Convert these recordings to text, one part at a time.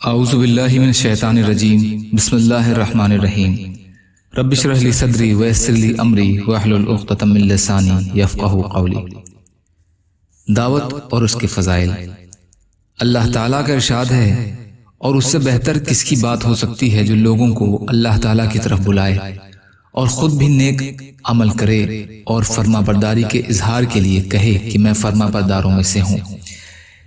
اعوذ باللہ من الشیطان الرجیم بسم اللہ الرحمن الرحیم رب اشرح لی صدری ویسر لی امری واحلل عقدۃ من لسانی یفقہوا قولی۔ دعوت اور اس کے فضائل۔ اللہ تعالیٰ کا ارشاد ہے، اور اس سے بہتر کس کی بات ہو سکتی ہے جو لوگوں کو اللہ تعالیٰ کی طرف بلائے اور خود بھی نیک عمل کرے اور فرما برداری کے اظہار کے لیے کہے کہ میں فرما برداروں میں سے ہوں۔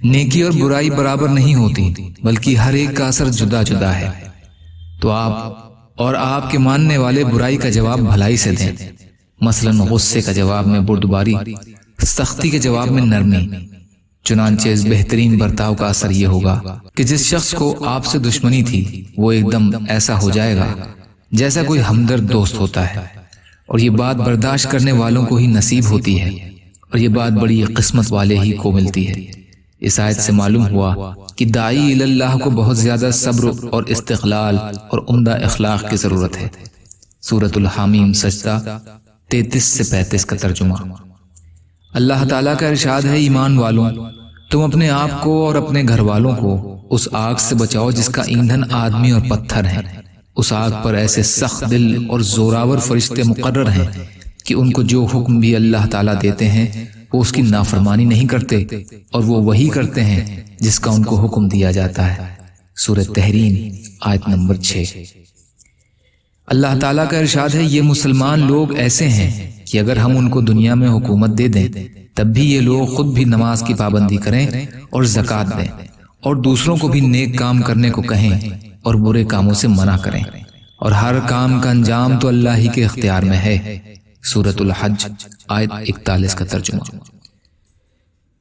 نیکی اور برائی برابر نہیں ہوتی، بلکہ ہر ایک کا اثر جدا جدا ہے۔ تو آپ کے ماننے والے برائی کا جواب بھلائی سے دیں، مثلا غصے کا جواب میں بردباری، سختی کے جواب میں نرمی۔ چنانچہ اس بہترین برتاؤ کا اثر یہ ہوگا کہ جس شخص کو آپ سے دشمنی تھی وہ ایک دم ایسا ہو جائے گا جیسا کوئی ہمدرد دوست ہوتا ہے، اور یہ بات برداشت کرنے والوں کو ہی نصیب ہوتی ہے، اور یہ بات بڑی قسمت والے ہی کو ملتی ہے۔ اس آیت سے معلوم ہوا کہ داعی اللہ کو بہت زیادہ صبر اور استقلال اور عمدہ اخلاق کی ضرورت ہے۔ سورۃ الحامیم سجدہ 33 سے 35 کا ترجمہ۔ اللہ تعالیٰ کا ارشاد ہے، ایمان والوں، تم اپنے آپ کو اور اپنے گھر والوں کو اس آگ سے بچاؤ جس کا ایندھن آدمی اور پتھر ہے۔ اس آگ پر ایسے سخت دل اور زوراور فرشتے مقرر ہیں کہ ان کو جو حکم بھی اللہ تعالیٰ دیتے ہیں وہ اس کی نافرمانی نہیں کرتے، اور وہ وہی کرتے ہیں جس کا ان کو حکم دیا جاتا ہے۔ سورۃ تحریم آیت نمبر 6۔ اللہ تعالیٰ کا ارشاد ہے، یہ مسلمان لوگ ایسے ہیں کہ اگر ہم ان کو دنیا میں حکومت دے دیں تب بھی یہ لوگ خود بھی نماز کی پابندی کریں اور زکوٰۃ دیں، اور دوسروں کو بھی نیک کام کرنے کو کہیں اور برے کاموں سے منع کریں، اور ہر کام کا انجام تو اللہ ہی کے اختیار میں ہے۔ سورۃ الحج آیت 41 کا ترجمہ۔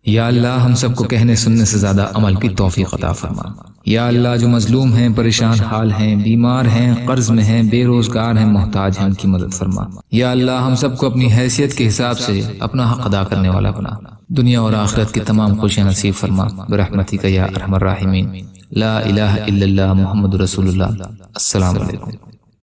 یا اللہ ہم سب کو کہنے سننے سے زیادہ عمل کی توفیق عطا فرما۔ یا اللہ جو مظلوم ہیں، پریشان حال ہیں، بیمار ہیں، قرض میں ہیں، بے روزگار ہیں، محتاج ہیں، ان کی مدد فرما۔ یا اللہ ہم سب کو اپنی حیثیت کے حساب سے اپنا حق ادا کرنے والا بنا، دنیا اور آخرت کی تمام خوشیاں نصیب فرما برحمتک یا ارحم الراحمین۔ لا الہ الا اللہ محمد رسول اللہ۔ السلام علیکم۔